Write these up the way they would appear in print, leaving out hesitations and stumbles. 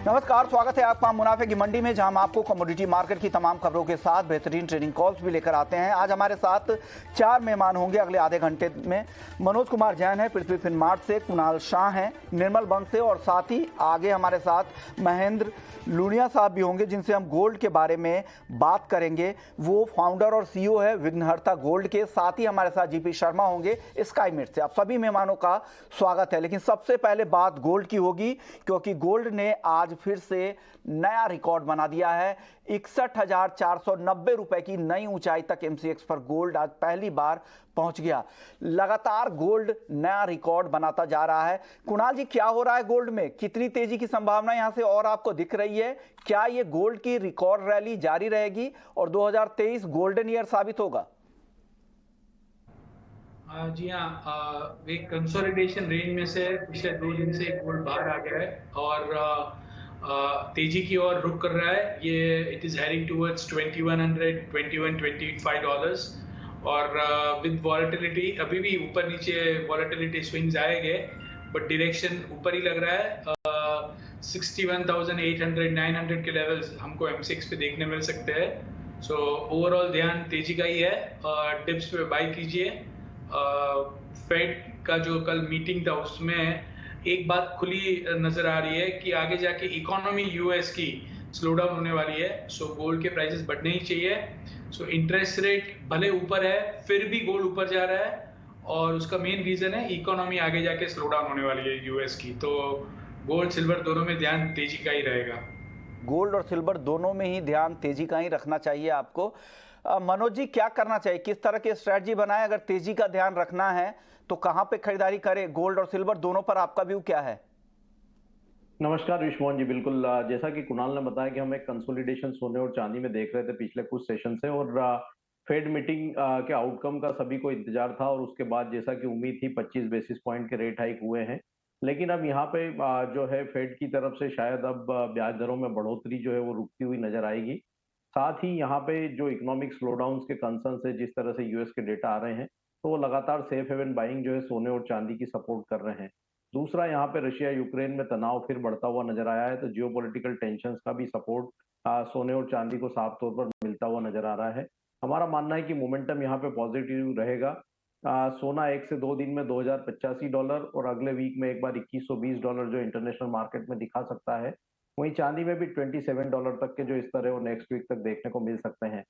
नमस्कार, स्वागत है आपका मुनाफे की मंडी में, जहां हम आपको कमोडिटी मार्केट की तमाम खबरों के साथ बेहतरीन ट्रेडिंग कॉल्स भी लेकर आते हैं। आज हमारे साथ 4 मेहमान होंगे अगले आधे घंटे में। मनोज कुमार जैन है पृथ्वी फिनमार्ट से, कुणाल शाह हैं निर्मल बंग से, और साथ ही आगे हमारे साथ महेंद्र लुनिया साहब भी होंगे, जिनसे हम गोल्ड के बारे में बात करेंगे। वो फाउंडर और CEO है विघ्नहर्ता गोल्ड के। साथ ही हमारे साथ जीपी शर्मा होंगे स्काईमेट से। आप सभी मेहमानों का स्वागत है। लेकिन सबसे पहले बात गोल्ड की होगी, क्योंकि गोल्ड ने आज फिर से नया रिकॉर्ड बना दिया है। 61,490 रुपए की नई ऊंचाई तक MCX पर गोल्ड आज पहली बार पहुंच गया। लगातार गोल्ड नया रिकॉर्ड बनाता जा रहा है। कुणाल जी, क्या हो रहा है गोल्ड में? कितनी तेजी की संभावना यहां से और आपको दिख रही है? क्या ये गोल्ड की रिकॉर्ड रैली जारी रहेगी और 2023 गोल्डन ईयर साबित होगा? जी हाँ, एक कंसोलिडेशन रेंज में से पिछले 2 दिन से गोल्ड बाहर आ गया है और तेजी की ओर रुख कर रहा है। ये it is heading towards 2100 2125 dollars और विद वॉलेटिलिटी अभी भी ऊपर नीचे वॉलेटिलिटी स्विंग्स आएंगे, बट डायरेक्शन ऊपर ही लग रहा है। 61,800 900 के लेवल्स हमको MCX पे देखने मिल सकते हैं। सो ओवरऑल ध्यान तेजी का ही है। टिप्स पे बाय कीजिए। फेड का जो कल मीटिंग था उसमें एक बात खुली नजर आ रही है कि आगे जाके इकोनॉमी US की स्लो डाउन होने वाली है। सो गोल्ड के प्राइसेस बढ़ने ही चाहिए। सो इंटरेस्ट रेट भले ऊपर है, फिर भी गोल्ड ऊपर जा रहा है और उसका मेन रीजन है इकोनॉमी आगे जाके स्लो डाउन होने वाली है US की। तो गोल्ड सिल्वर दोनों में ध्यान तेजी का ही रहेगा। गोल्ड और सिल्वर दोनों में ही ध्यान तेजी का ही रखना चाहिए आपको। मनोज जी, क्या करना चाहिए? किस तरह की स्ट्रेटजी बनाए? अगर तेजी का ध्यान रखना है तो कहां पे खरीदारी करें? गोल्ड और सिल्वर दोनों पर आपका व्यू क्या है? नमस्कार विश्वमोहन जी, बिल्कुल जैसा कि कुणाल ने बताया कि हम एक कंसोलिडेशन सोने और चांदी में देख रहे थे पिछले कुछ सेशन से, और फेड मीटिंग के आउटकम का सभी को इंतजार था और उसके बाद जैसा कि उम्मीद थी 25 बेसिस पॉइंट के रेट हाइक हुए हैं। लेकिन अब यहाँ पे जो है फेड की तरफ से शायद अब ब्याज दरों में बढ़ोतरी जो है वो रुकती हुई नजर आएगी। साथ ही यहाँ पे जो इकोनॉमिक स्लोडाउन के कंसर्न से जिस तरह से US के डेटा आ रहे हैं, तो वो लगातार सेफ हेवन बाइंग जो है सोने और चांदी की सपोर्ट कर रहे हैं। दूसरा, यहाँ पे रशिया यूक्रेन में तनाव फिर बढ़ता हुआ नजर आया है, तो जियोपॉलिटिकल टेंशंस का भी सपोर्ट सोने और चांदी को साफ तौर पर मिलता हुआ नजर आ रहा है। हमारा मानना है कि मोमेंटम यहाँ पे पॉजिटिव रहेगा। सोना 1 से 2 दिन में $2085 और अगले वीक में एक बार $2120 जो इंटरनेशनल मार्केट में दिखा सकता है। वहीं चांदी में भी $27 तक के जो स्तर है वो नेक्स्ट वीक तक देखने को मिल सकते हैं।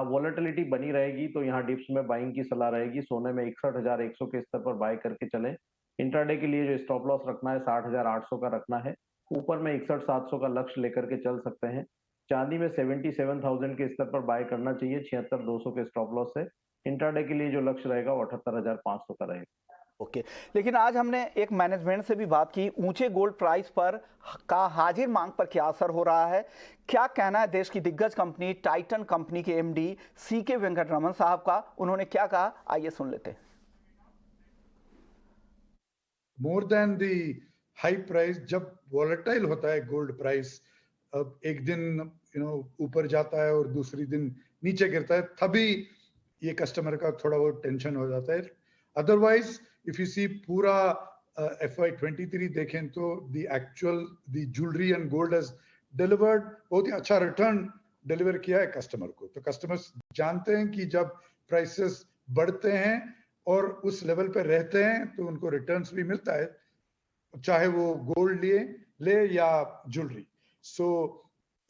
वॉलेटिलिटी बनी रहेगी तो यहाँ डिप्स में बाइंग की सलाह रहेगी। सोने में 61,100 के स्तर पर बाय करके चलें। इंट्राडे के लिए जो स्टॉप लॉस रखना है 60,800 का रखना है। ऊपर में 61,700 का लक्ष्य लेकर के चल सकते हैं। चांदी में 77,000 के स्तर पर बाय करना चाहिए 76,200 के स्टॉप लॉस से। इंट्राडे के लिए जो लक्ष्य रहेगा वो 78,500 का रहेगा। ओके, लेकिन आज हमने एक मैनेजमेंट से भी बात की। ऊंचे गोल्ड प्राइस पर का हाजिर मांग पर क्या असर हो रहा है? क्या कहना है देश की दिग्गज कंपनी टाइटन कंपनी के MD CK वेंकटरमन साहब का? उन्होंने क्या कहा, आइए सुन लेते हैं। मोर देन दी हाई प्राइस, जब वॉलेटाइल होता है गोल्ड प्राइस, अब एक दिन ऊपर जाता है और दूसरी दिन नीचे गिरता है, तभी ये कस्टमर का थोड़ा बहुत टेंशन हो जाता है। अदरवाइज इफ यू सी पूरा FY23 देखें तो the jewellery and gold has delivered बहुत ही अच्छा रिटर्न डिलीवर किया है कस्टमर को। तो कस्टमर्स जानते हैं कि जब प्राइसेस बढ़ते हैं और उस लेवल पे रहते हैं तो उनको रिटर्न्स भी मिलता है, चाहे वो गोल्ड ले या jewellery. So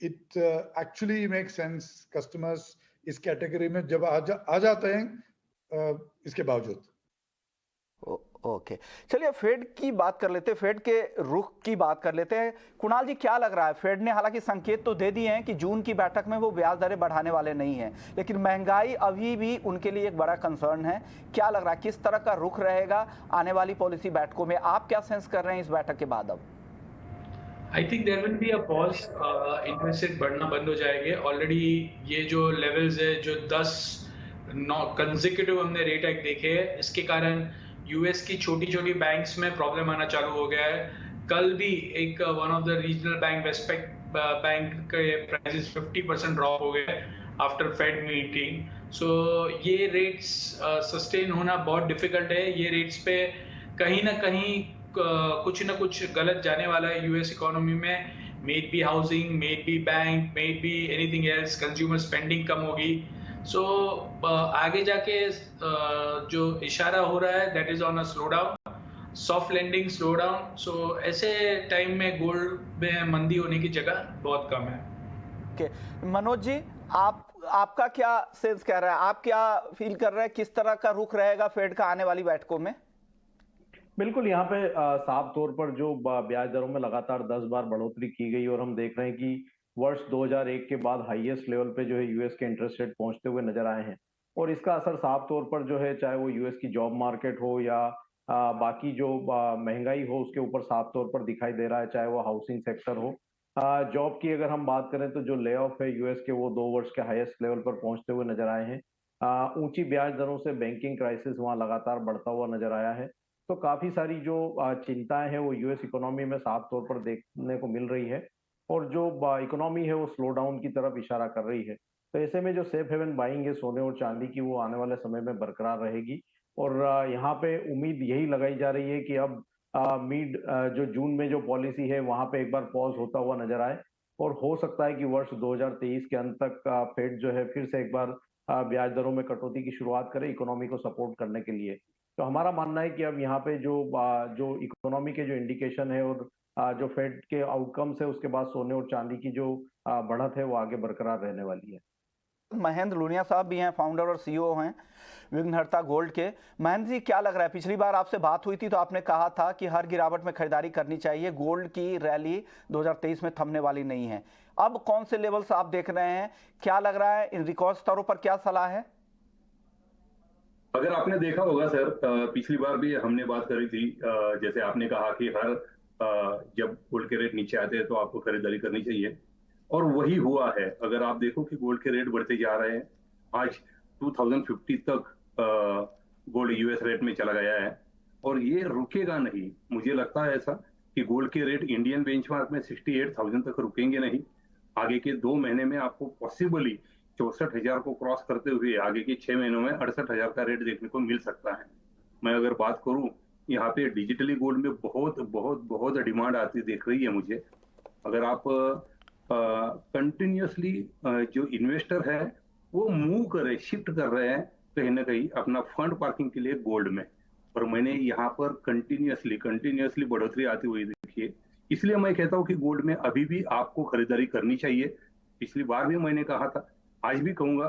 it actually make sense. Customers इस कैटेगरी में जब आ जाते हैं इसके बावजूद। ओके, चलिए फेड की बात कर लेते हैं, फेड के रुख की बात कर लेते हैं। कुणाल जी, क्या लग रहा है? फेड ने हालांकि संकेत तो दे दिए हैं कि जून की बैठक में वो ब्याज दरें बढ़ाने वाले नहीं हैं, लेकिन महंगाई अभी भी उनके लिए एक बड़ा कंसर्न है। क्या लग रहा है, किस तरह का रुख रहेगा आने वाली पॉलिसी बैठकों में? आप क्या सेंस कर रहे हैं इस बैठक के बाद? अब I think there will be a pause. Interest rate बढ़ना बंद हो जाएंगे। ऑलरेडी ये जो लेवल्स है, जो 10 कंसेक्यूटिव हमने रेट हाइक देखे हैं, इसके कारण US की छोटी छोटी बैंक्स में प्रॉब्लम आना चालू हो गया है। कल भी एक one of the regional bank Westpac bank के प्राइसेस 50% ड्रॉप हो गए आफ्टर फेड मीटिंग। सो ये रेट्स सस्टेन होना बहुत डिफिकल्ट है। ये रेट्स पे कहीं ना कहीं कुछ ना कुछ गलत जाने वाला है यूएस इकोनॉमी में। Maybe housing, maybe bank, maybe anything else, consumer spending कम होगी। सो आगे जाके जो इशारा हो रहा है that is on a slowdown, soft landing, slowdown. So ऐसे टाइम में गोल्ड में मंदी होने की जगह बहुत कम है। ओके मनोज जी, आपका क्या सेंस कह रहा है, आप क्या फील कर रहे हैं, किस तरह का रुख रहेगा फेड का आने वाली बैठकों में? बिल्कुल, यहाँ पे साफ तौर पर जो ब्याज दरों में लगातार 10 बार बढ़ोतरी की गई और हम देख रहे हैं कि वर्ष 2001 के बाद हाईएस्ट लेवल पे जो है यूएस के इंटरेस्ट रेट पहुंचते हुए नजर आए हैं। और इसका असर साफ तौर पर जो है, चाहे वो यूएस की जॉब मार्केट हो या बाकी जो महंगाई हो, उसके ऊपर साफ तौर पर दिखाई दे रहा है, चाहे वो हाउसिंग सेक्टर हो। जॉब की अगर हम बात करें तो जो ले ऑफ है यूएस के, वो 2 वर्ष के हाईएस्ट लेवल पर पहुंचते हुए नजर आए हैं। ऊंची ब्याज दरों से बैंकिंग क्राइसिस वहां लगातार बढ़ता हुआ नजर आया है। तो काफी सारी जो चिंताएं हैं वो यूएस इकोनॉमी में साफ तौर पर देखने को मिल रही है, और जो इकोनॉमी है वो स्लो डाउन की तरफ इशारा कर रही है। तो ऐसे में जो सेफ हेवन बाइंग है सोने और चांदी की, वो आने वाले समय में बरकरार रहेगी। और यहाँ पे उम्मीद यही लगाई जा रही है कि अब जो जून में जो पॉलिसी है वहां पे एक बार पॉज होता हुआ नजर आए, और हो सकता है कि वर्ष 2023 के अंत तक फेड जो है फिर से एक बार ब्याज दरों में कटौती की शुरुआत करे इकोनॉमी को सपोर्ट करने के लिए। तो हमारा मानना है कि अब यहाँ पे जो इकोनॉमी के जो इंडिकेशन है और जो फेड के आउटकम्स है, उसके बाद सोने और चांदी की जो बढ़त है वो आगे बरकरार रहने वाली है। महेंद्र लुनिया साहब भी हैं, फाउंडर और सीईओ हैं विघ्नहर्ता गोल्ड के। महेंद्र जी, क्या लग रहा है, पिछली बार आपसे बात हुई थी तो आपने कहा था कि हर गिरावट में खरीदारी करनी चाहिए, गोल्ड की रैली 2023 में थमने वाली नहीं है। अब कौन से लेवल्स आप देख रहे हैं, क्या लग रहा है, इन रिकॉर्ड स्तरों पर क्या सलाह है? अगर आपने देखा होगा सर, पिछली बार भी हमने बात करी थी, जैसे आपने कहा कि जब गोल्ड के रेट नीचे आते हैं तो आपको खरीदारी करनी चाहिए, और वही हुआ है। अगर आप देखो कि गोल्ड के रेट बढ़ते जा रहे हैं, आज 2050 तक गोल्ड यूएस रेट में चला गया है, और ये रुकेगा नहीं। मुझे लगता है ऐसा कि गोल्ड के रेट इंडियन बेंचमार्क में 68,000 तक रुकेंगे नहीं। आगे के 2 महीने में आपको पॉसिबली 64,000 को क्रॉस करते हुए आगे के 6 महीनों में 68,000 का रेट देखने को मिल सकता है। मैं अगर बात करूं, यहाँ पे डिजिटली गोल्ड में बहुत बहुत बहुत डिमांड आती दिख रही है मुझे। अगर आप कंटिन्यूसली जो इन्वेस्टर है वो मूव करे, शिफ्ट कर रहे हैं कहीं ना कहीं अपना फंड पार्किंग के लिए गोल्ड में, और मैंने यहाँ पर कंटिन्यूसली बढ़ोतरी आती हुई देखी है। इसलिए मैं कहता हूँ कि गोल्ड में अभी भी आपको खरीदारी करनी चाहिए। पिछली बार भी मैंने कहा था, आज भी कहूंगा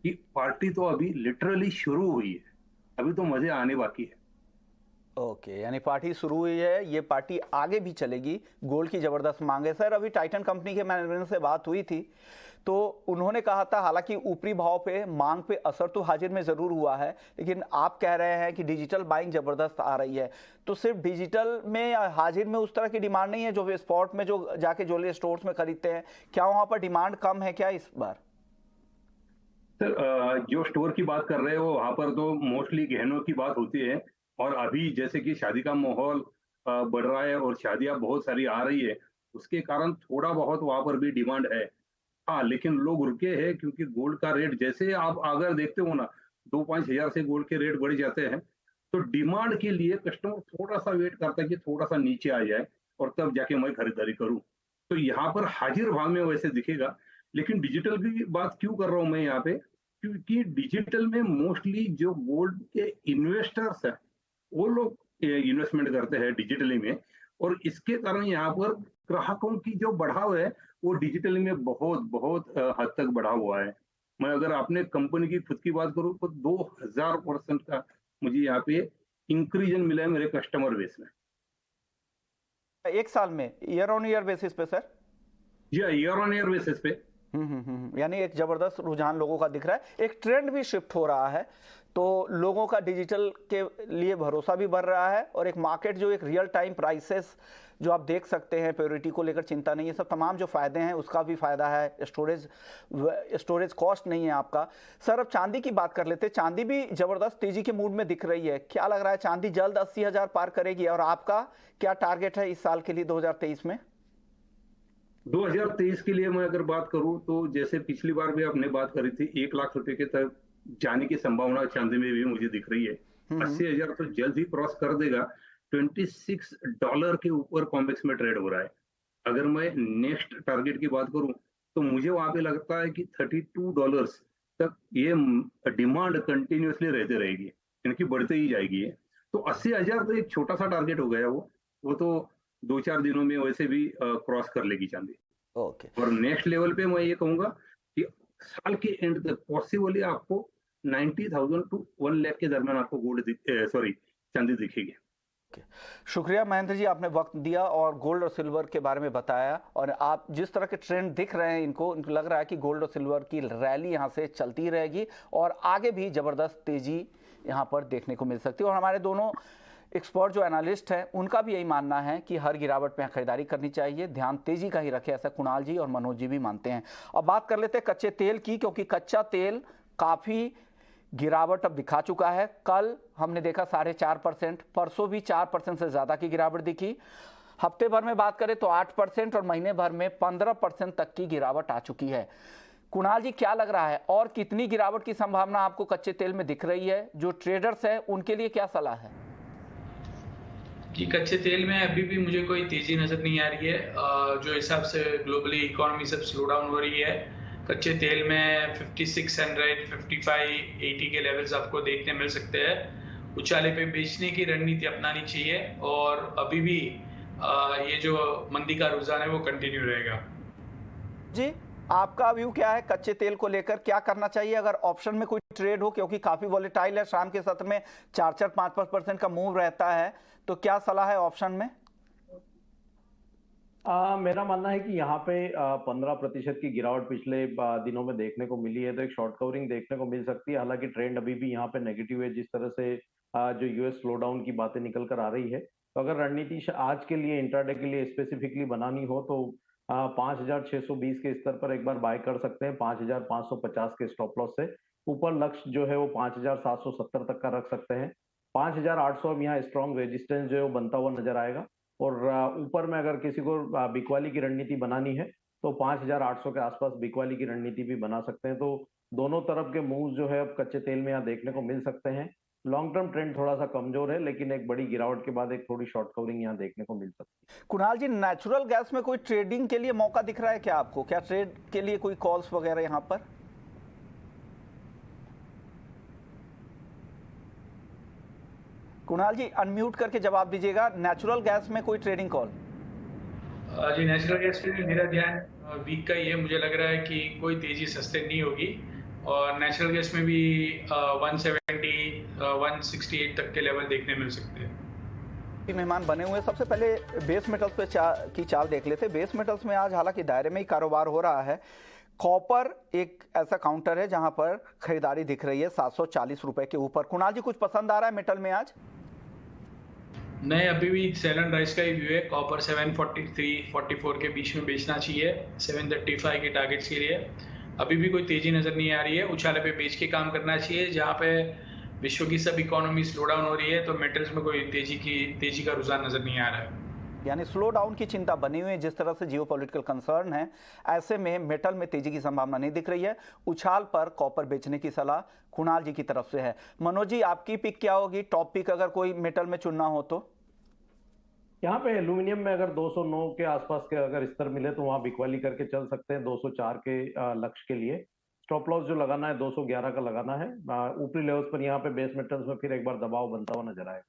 कि पार्टी तो अभी लिटरली शुरू हुई है, अभी तो मजे आने बाकी है। ओके, यानी पार्टी शुरू हुई है, ये पार्टी आगे भी चलेगी। गोल्ड की जबरदस्त मांग है। सर, अभी टाइटन कंपनी के मैनेजमेंट से बात हुई थी तो उन्होंने कहा था, हालांकि ऊपरी भाव पे मांग पे असर तो हाजिर में जरूर हुआ है, लेकिन आप कह रहे हैं कि डिजिटल बाइंग जबरदस्त आ रही है। तो सिर्फ डिजिटल में या हाजिर में उस तरह की डिमांड नहीं है जो वे स्पॉट में जो जाके ज्वेलरी स्टोर्स में खरीदते हैं, क्या वहां पर डिमांड कम है क्या इस बार? सर, जो स्टोर की बात कर रहे हो वहां पर तो मोस्टली गहनों की बात होती है, और अभी जैसे कि शादी का माहौल बढ़ रहा है और शादियां बहुत सारी आ रही है, उसके कारण थोड़ा बहुत वहां पर भी डिमांड है। हाँ, लेकिन लोग रुके हैं क्योंकि गोल्ड का रेट, जैसे आप अगर देखते हो ना, 2-5 हजार से गोल्ड के रेट बढ़ जाते हैं, तो डिमांड के लिए कस्टमर थोड़ा सा वेट करता है कि थोड़ा सा नीचे आ जाए और तब जाके मैं खरीदारी करूं। तो यहाँ पर हाजिर भाव में वैसे दिखेगा, लेकिन डिजिटल की बात क्यों कर रहा हूं मैं यहाँ पे, क्योंकि डिजिटल में मोस्टली जो गोल्ड के इन्वेस्टर्स है वो लोग इन्वेस्टमेंट करते हैं डिजिटली में, और इसके कारण यहाँ पर ग्राहकों की जो बढ़ाव है वो डिजिटली में बहुत बहुत हद तक बढ़ा हुआ है। मैं अगर अपने कंपनी की खुद की बात करूं तो 2000% का मुझे यहाँ पे इंक्रीजन मिला है मेरे कस्टमर बेस में। एक साल में ईयर ऑन ईयर बेसिस पे सर? जी, ईयर ऑन ईयर बेसिस पे। यानी एक जबरदस्त रुझान लोगों का दिख रहा है, एक ट्रेंड भी शिफ्ट हो रहा है, तो लोगों का डिजिटल के लिए भरोसा भी बढ़ रहा है, और एक मार्केट जो एक रियल टाइम प्राइसेस जो आप देख सकते हैं, प्योरिटी को लेकर चिंता नहीं है, सब तमाम जो फायदे हैं उसका भी फायदा है, स्टोरेज कॉस्ट नहीं है आपका। सर, अब चांदी की बात कर लेते हैं। चांदी भी जबरदस्त तेजी के मूड में दिख रही है, क्या लग रहा है चांदी जल्द 80,000 पार करेगी, और आपका क्या टारगेट है इस साल के लिए 2023 में? 2023 के लिए मैं अगर बात करूं तो जैसे पिछली बार भी आपने बात करी थी, 1 लाख रुपए के तक जाने की संभावना चांदी में भी मुझे दिख रही है। 80,000 तो जल्द ही क्रॉस कर देगा। $26 के ऊपर कॉमेक्स में ट्रेड हो रहा है। अगर मैं नेक्स्ट टारगेट की बात करूं तो मुझे वहां पे लगता है कि $32 तक ये डिमांड कंटिन्यूअसली रहते रहेगी, इनकी बढ़ते ही जाएगी ये। तो 80,000 तो एक छोटा सा टारगेट हो गया, वो तो 2-4 दिनों में वैसे भी क्रॉस कर लेगी चांदी। ओके। और नेक्स्ट लेवल पे मैं ये कहूंगा कि साल के एंड तक पॉसिबली आपको 90,000 टू 1 लाख के दरमियान आपको चांदी दिखेगी। शुक्रिया महेंद्र जी, आपने वक्त दिया और गोल्ड और सिल्वर के बारे में बताया। और आप जिस तरह के ट्रेंड दिख रहे हैं इनको लग रहा है कि गोल्ड और सिल्वर की रैली यहाँ से चलती रहेगी और आगे भी ज़बरदस्त तेज़ी यहाँ पर देखने को मिल सकती है। और हमारे दोनों एक्सपर्ट जो एनालिस्ट हैं उनका भी यही मानना है कि हर गिरावट में खरीदारी करनी चाहिए, ध्यान तेज़ी का ही रखे, ऐसा कुणाल जी और मनोज जी भी मानते हैं। अब बात कर लेते हैं कच्चे तेल की, क्योंकि कच्चा तेल काफ़ी गिरावट अब दिखा चुका है। कल हमने देखा 4.5%, परसों भी 4% से ज़्यादा की गिरावट दिखी। हफ्ते भर में बात करें तो 8% और महीने भर में 15% तक की गिरावट आ चुकी है। कुणाल जी, क्या लग रहा है और कितनी गिरावट की संभावना आपको कच्चे तेल में दिख रही है? जो ट्रेडर्स हैं उनके लिए क्या सलाह है? कि कच्चे तेल में अभी भी मुझे कोई तेजी नजर नहीं आ रही है। जो हिसाब से ग्लोबली इकोनॉमी सब स्लो डाउन हो रही है, कच्चे तेल में 5600, 55, 80 के लेवल्स आपको देखने मिल सकते हैं। उछाले पे बेचने की रणनीति अपनानी चाहिए और अभी भी ये जो मंदी का रुझान है वो कंटिन्यू रहेगा। जी, आपका व्यू क्या है कच्चे तेल को लेकर? क्या करना चाहिए अगर ऑप्शन में कोई ट्रेड हो, क्योंकि काफी वॉलेटाइल है, शाम के सत्र में 4-5% का मूव रहता है, तो क्या सलाह है ऑप्शन में? मेरा मानना है कि यहाँ पे 15% की गिरावट पिछले दिनों में देखने को मिली है, तो एक शॉर्ट कवरिंग देखने को मिल सकती है। हालांकि ट्रेंड अभी भी यहाँ पे नेगेटिव है, जिस तरह से जो यूएस स्लो डाउन की बातें निकल कर आ रही है। तो अगर रणनीति आज के लिए, इंट्राडे के लिए स्पेसिफिकली बनानी हो तो 5,620 के स्तर पर एक बार बाय कर सकते हैं। 5,550 के स्टॉप लॉस से ऊपर लक्ष्य जो है वो 5,770 तक का रख सकते हैं। 5,800 अब यहाँ स्ट्रॉन्ग रेजिस्टेंस जो है वो बनता हुआ नजर आएगा। और ऊपर में अगर किसी को बिकवाली की रणनीति बनानी है तो 5,800 के आसपास बिकवाली की रणनीति भी बना सकते हैं। तो दोनों तरफ के मूव जो है अब कच्चे तेल में यहाँ देखने को मिल सकते हैं। लॉन्ग टर्म ट्रेंड थोड़ा सा कमजोर है, लेकिन एक बड़ी गिरावट के बाद एक थोड़ी शॉर्ट कवरिंग यहाँ देखने को मिल सकती है। कुणाल जी, नेचुरल गैस में कोई ट्रेडिंग के लिए मौका दिख रहा है क्या आपको? क्या ट्रेड के लिए कोई कॉल्स वगैरह यहाँ पर? कुणाल जी, अनम्यूट करके जवाब दीजिएगा। नेचुरल गैस में कोई ट्रेडिंग कॉल? जी, नेचुरल गैस पे भी मेरा ध्यान वीक का ही है। मुझे लग रहा है कि कोई तेजी सस्टेन नहीं होगी और नेचुरल गैस में भी 170, 168 तक के लेवल देखने मिल सकते हैं। मेहमान बने हुए। सबसे पहले बेस मेटल्स पे की चाल देख लेते हैं। बेस मेटल्स में आज हालांकि दायरे में ही कारोबार हो रहा है। कॉपर एक ऐसा काउंटर है जहां पर खरीदारी दिख रही है 740 रुपए के ऊपर। कुणाल जी, कुछ पसंद आ रहा है मेटल में आज? नहीं, अभी भी सेल एंड राइज का ही व्यू है। कॉपर 743, 44 के बीच में बेचना चाहिए 735 के टारगेट्स के लिए। अभी भी कोई तेजी नजर नहीं आ रही है। उछाले पे बेच के काम करना चाहिए। जहाँ पे विश्व की सब इकोनॉमी स्लो डाउन हो रही है तो मेटल्स में कोई तेजी का रुझान नजर नहीं आ रहा है। यानी स्लो डाउन की चिंता बनी हुई है, जिस तरह से जियोपॉलिटिकल कंसर्न है, ऐसे में मेटल में तेजी की संभावना नहीं दिख रही है। उछाल पर कॉपर बेचने की सलाह कुणाल जी की तरफ से है। मनोज जी, आपकी पिक क्या होगी? टॉप पिक अगर कोई मेटल में चुनना हो तो? यहाँ पे एल्यूमिनियम में अगर 209 के आसपास के अगर स्तर मिले तो वहां बिकवाली करके चल सकते हैं 204 के लक्ष्य के लिए। स्टॉप लॉस जो लगाना है 211 का लगाना है। ऊपरी लेवल्स पर यहाँ पे बेस मेटल्स में फिर एक बार दबाव बनता हुआ नजर आएगा।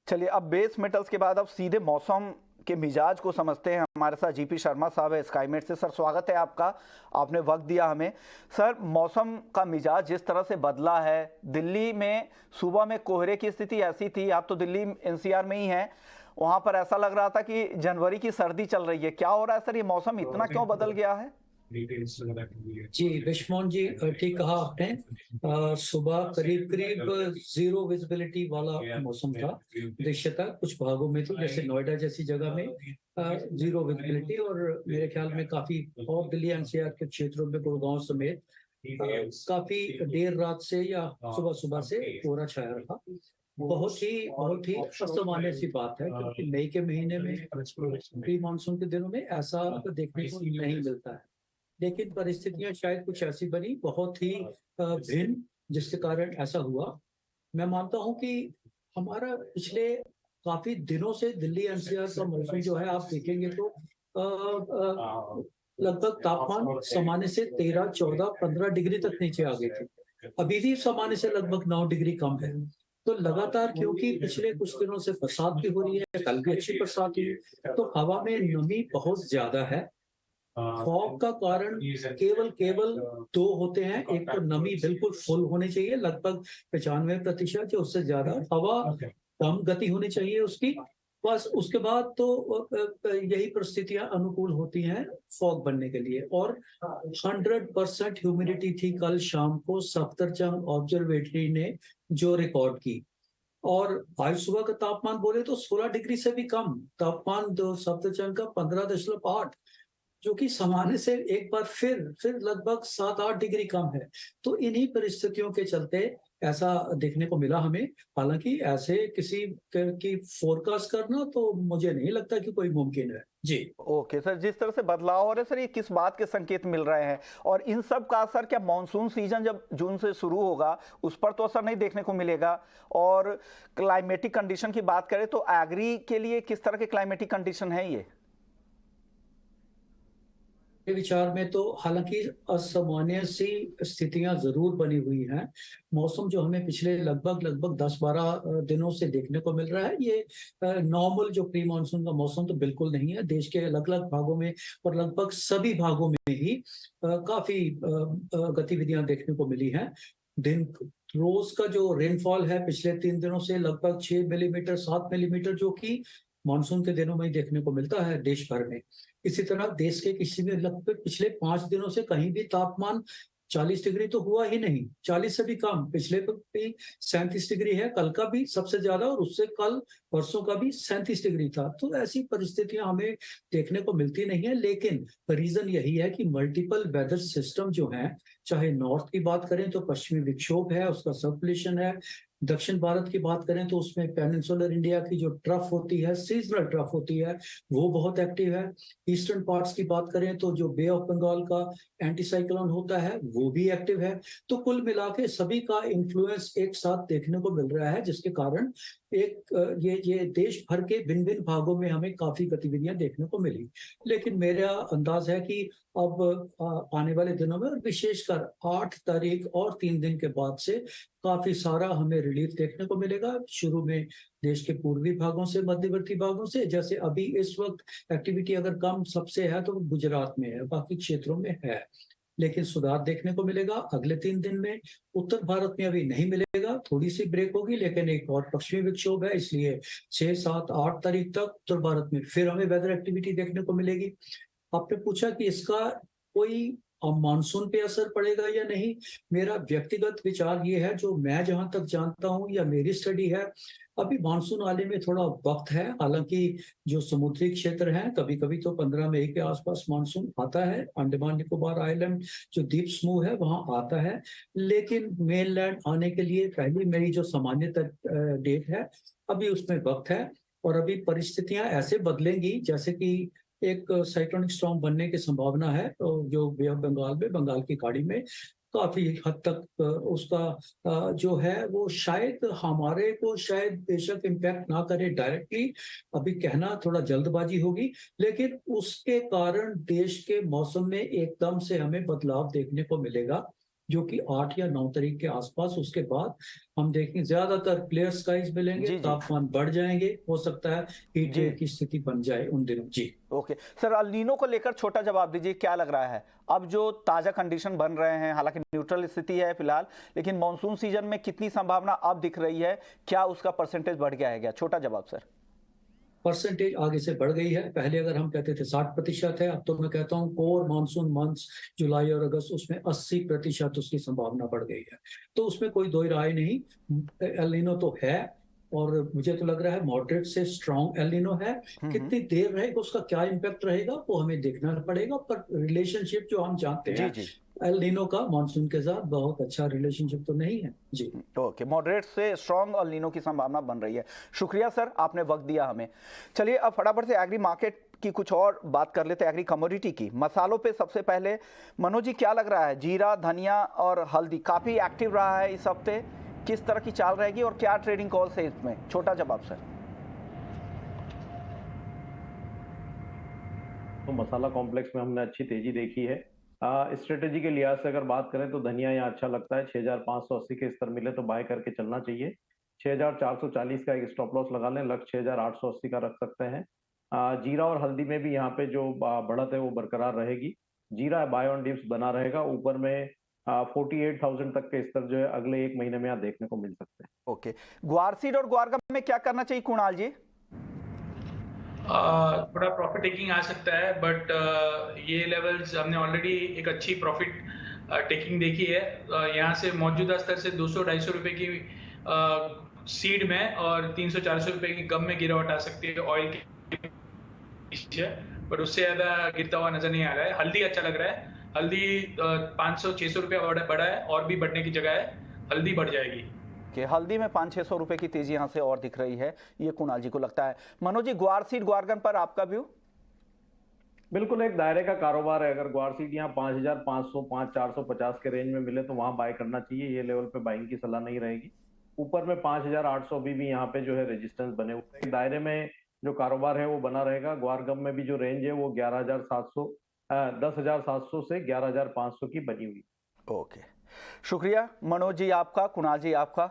चलिए, अब बेस मेटल्स के बाद अब सीधे मौसम के मिजाज को समझते हैं। हमारे साथ जीपी शर्मा साहब है स्काईमेट से। सर, स्वागत है आपका, आपने वक्त दिया हमें। सर, मौसम का मिजाज जिस तरह से बदला है, दिल्ली में सुबह में कोहरे की स्थिति ऐसी थी, आप तो दिल्ली एनसीआर में ही हैं, वहां पर ऐसा लग रहा था कि जनवरी की सर्दी चल रही है। क्या हो रहा है सर? ये मौसम इतना क्यों बदल गया है? जी विश्वमोहन जी, ठीक कहा आपने। सुबह करीब करीब जीरो विजिबिलिटी वाला मौसम था। दृश्यता कुछ भागों में थी, जैसे नोएडा जैसी जगह में जीरो विजिबिलिटी, और मेरे ख्याल में काफी और दिल्ली एनसीआर के क्षेत्रों में गुड़गांव समेत काफी देर रात से या सुबह सुबह से कोहरा छाया रहा। बहुत ही असामान्य सी बात है, क्योंकि मई के महीने में प्री मानसून के दिनों में ऐसा देखने को नहीं मिलता है। लेकिन परिस्थितियां शायद कुछ ऐसी बनी, बहुत ही भिन्न, जिसके कारण ऐसा हुआ। मैं मानता हूं कि हमारा पिछले काफी दिनों से दिल्ली एनसीआर का मौसम जो है आप देखेंगे तो लगभग तापमान सामान्य से 13, 14, 15 डिग्री तक नीचे आ गए थे। अभी भी सामान्य से लगभग 9 डिग्री कम है। तो लगातार क्योंकि पिछले कुछ दिनों से बरसात भी हो रही है, कल भी अच्छी बरसात हुई, तो हवा में नमी बहुत ज्यादा है। फॉग का कारण केवल दो होते हैं, एक तो नमी बिल्कुल फुल होनी चाहिए लगभग 95% या उससे ज्यादा, हवा कम गति होनी चाहिए उसकी, बस उसके बाद तो यही परिस्थितियां अनुकूल होती हैं फॉग बनने के लिए। और 100% ह्यूमिडिटी थी कल शाम को सफदरजंग ऑब्जर्वेटरी ने जो रिकॉर्ड की। और आज सुबह का तापमान बोले तो 16 डिग्री से भी कम तापमान सफदरजंग का 15.8, जो कि सामान्य से एक बार फिर लगभग 7-8 डिग्री कम है। तो इन्हीं परिस्थितियों के चलते ऐसा देखने को मिला हमें। हालांकि ऐसे किसी की फोरकास्ट करना तो मुझे नहीं लगता कि कोई मुमकिन है। जी ओके सर, जिस तरह से बदलाव हो रहे हैं सर, ये किस बात के संकेत मिल रहे हैं? और इन सब का असर क्या मॉनसून सीजन जब जून से शुरू होगा उस पर तो असर नहीं देखने को मिलेगा? और क्लाइमेटिक कंडीशन की बात करें तो एग्री के लिए किस तरह के क्लाइमेटिक कंडीशन है ये? विचार में तो हालांकि असामान्य सी स्थितियां जरूर बनी हुई हैं। मौसम जो हमें पिछले लगभग 10-12 दिनों से देखने को मिल रहा है, ये नॉर्मल जो प्री मानसून का मौसम तो बिल्कुल नहीं है। देश के अलग अलग भागों में और लगभग सभी भागों में ही काफी गतिविधियां देखने को मिली हैं। दिन रोज का जो रेनफॉल है पिछले 3 दिनों से लगभग 6 मिलीमीटर 7 मिलीमीटर, जो कि मानसून के दिनों में ही देखने को मिलता है देश भर में। इसी तरह देश के किसी भी लगभग पिछले 5 दिनों से कहीं भी तापमान 40 डिग्री तो हुआ ही नहीं, 40 से भी कम। पिछले भी 37 डिग्री है, कल का भी सबसे ज्यादा, और उससे कल परसों का भी 37 डिग्री था। तो ऐसी परिस्थितियां हमें देखने को मिलती नहीं है। लेकिन रीजन यही है कि मल्टीपल वेदर सिस्टम जो है, चाहे नॉर्थ की बात करें तो पश्चिमी विक्षोभ है, उसका सर्कुलेशन है। दक्षिण भारत की बात करें तो उसमें पेनिनसुलर इंडिया की जो ट्रफ होती है, सीजनल ट्रफ होती है, वो बहुत एक्टिव है। ईस्टर्न पार्ट्स की बात करें तो जो बे ऑफ बंगाल का एंटी साइक्लोन होता है वो भी एक्टिव है। तो कुल मिला के सभी का इन्फ्लुएंस एक साथ देखने को मिल रहा है, जिसके कारण एक ये देश भर के भिन्न भिन्न भागों में हमें काफी गतिविधियां देखने को मिली। लेकिन मेरा अंदाज है कि अब आने वाले दिनों में, और विशेषकर 8 तारीख और 3 दिन के बाद से काफी सारा हमें रिलीफ देखने को मिलेगा। शुरू में देश के पूर्वी भागों से, मध्यवर्ती भागों से, जैसे अभी इस वक्त एक्टिविटी अगर कम सबसे है तो गुजरात में है, बाकी क्षेत्रों में है, लेकिन सुधार देखने को मिलेगा अगले 3 दिन में। उत्तर भारत में अभी नहीं मिलेगा, थोड़ी सी ब्रेक होगी, लेकिन एक और पश्चिमी विक्षोभ है, इसलिए 6, 7, 8 तारीख तक उत्तर भारत में फिर हमें वेदर एक्टिविटी देखने को मिलेगी। आपने पूछा कि इसका कोई मानसून पे असर पड़ेगा या नहीं। मेरा व्यक्तिगत विचार ये है, जो मैं जहां तक जानता हूं या मेरी स्टडी है, अभी मानसून आने में थोड़ा वक्त है। हालांकि जो समुद्री क्षेत्र हैं, कभी कभी तो 15 मई के आसपास मानसून आता है। अंडमान निकोबार आइलैंड जो द्वीप समूह है वहां आता है, लेकिन मेनलैंड आने के लिए 1 मई जो सामान्य डेट है, अभी उसमें वक्त है। और अभी परिस्थितियां ऐसे बदलेंगी जैसे कि एक साइक्लोनिक स्टॉर्म बनने की संभावना है, तो जो बे ऑफ बंगाल में, बंगाल की खाड़ी में काफी हद तक उसका जो है वो शायद हमारे को शायद बेशक इम्पैक्ट ना करे डायरेक्टली, अभी कहना थोड़ा जल्दबाजी होगी, लेकिन उसके कारण देश के मौसम में एकदम से हमें बदलाव देखने को मिलेगा, जो कि 8 या 9 तारीख के आसपास। उसके बाद हम देखेंगे ज्यादातर क्लियर स्काइज मिलेंगे, तापमान बढ़ जाएंगे, हो सकता है हीट वेव की स्थिति बन जाए उन दिनों। जी ओके सर, अल नीनो को लेकर छोटा जवाब दीजिए, क्या लग रहा है अब जो ताजा कंडीशन बन रहे हैं? हालांकि न्यूट्रल स्थिति है फिलहाल, लेकिन मॉनसून सीजन में कितनी संभावना अब दिख रही है? क्या उसका परसेंटेज बढ़ गया है क्या? छोटा जवाब सर। परसेंटेज आगे से बढ़ गई है। पहले अगर हम कहते थे 60% है, अब तो मैं कहता हूँ कोर मानसून मंथ्स जुलाई और अगस्त, उसमें 80% उसकी संभावना बढ़ गई है। तो उसमें कोई दो राय नहीं, एल नीनो तो है, और मुझे तो लग रहा है मॉडरेट से स्ट्रॉन्ग एल नीनो है। कितनी देर रहेगा, उसका क्या इम्पैक्ट रहेगा, वो हमें देखना पड़ेगा। पर रिलेशनशिप जो हम जानते हैं एल नीनो का मानसून के साथ, बहुत अच्छा रिलेशनशिप तो नहीं है। जी ओके, मॉडरेट से स्ट्रॉन्ग एल नीनो की संभावना बन रही है। शुक्रिया सर, आपने वक्त दिया हमें। चलिए अब फटाफट से एग्री मार्केट की कुछ और बात कर लेते हैं, एग्री कमोडिटी की। मसालों पे सबसे पहले मनोज जी, क्या लग रहा है? जीरा, धनिया और हल्दी काफी एक्टिव रहा है इस हफ्ते, किस तरह की चाल रहेगी और क्या ट्रेडिंग कॉल्स है इसमें? छोटा जवाब सर। तो मसाला कॉम्प्लेक्स में हमने अच्छी तेजी देखी है। स्ट्रेटेजी के लिहाज से अगर बात करें तो धनिया यहाँ अच्छा लगता है, 6580 के स्तर मिले तो बाय करके चलना चाहिए। 6440 का एक स्टॉप लॉस लगा लें, लक्ष्य 6880 का रख सकते हैं। जीरा और हल्दी में भी यहाँ पे जो बढ़त है वो बरकरार रहेगी। जीरा बाय ऑन डिप्स बना रहेगा, ऊपर में 48,000 तक के स्तर जो है अगले एक महीने में यहाँ देखने को मिल सकते हैं। ओके, ग्वार सीड और ग्वार गम में क्या करना चाहिए कुणाल जी? थोड़ा प्रॉफिट टेकिंग आ सकता है, बट ये लेवल्स हमने ऑलरेडी एक अच्छी प्रॉफिट टेकिंग देखी है। यहाँ से मौजूदा स्तर से 200-250 रुपए की सीड में और 300-400 रुपए की गम में गिरावट आ सकती है ऑयल के पीछे, पर उससे ज्यादा गिरता हुआ नजर नहीं आ रहा है। हल्दी अच्छा लग रहा है, हल्दी 500-600 रुपया बढ़ा है, और भी बढ़ने की जगह है, हल्दी बढ़ जाएगी कि हल्दी में 500-600 रुपए की तेजी यहां से और दिख रही है, ये कुणाल जी को लगता है। मनोज जी, ग्वार सीड ग्वारगन पर आपका व्यू? बिल्कुल एक दायरे का कारोबार है। अगर ग्वार सीड यहाँ 5500, 5450 के रेंज में मिले तो वहां बाय करना चाहिए। ये लेवल पे बाइंग की सलाह नहीं रहेगी। ऊपर में 5800 भी यहाँ पे जो है रेजिस्टेंस बने हुए हैं। दायरे में जो कारोबार है वो बना रहेगा। ग्वारगम में भी जो रेंज है वो 10,700 से 11,500 की बनी हुई। ओके, शुक्रिया मनोज जी आपका, कुणाल जी आपका।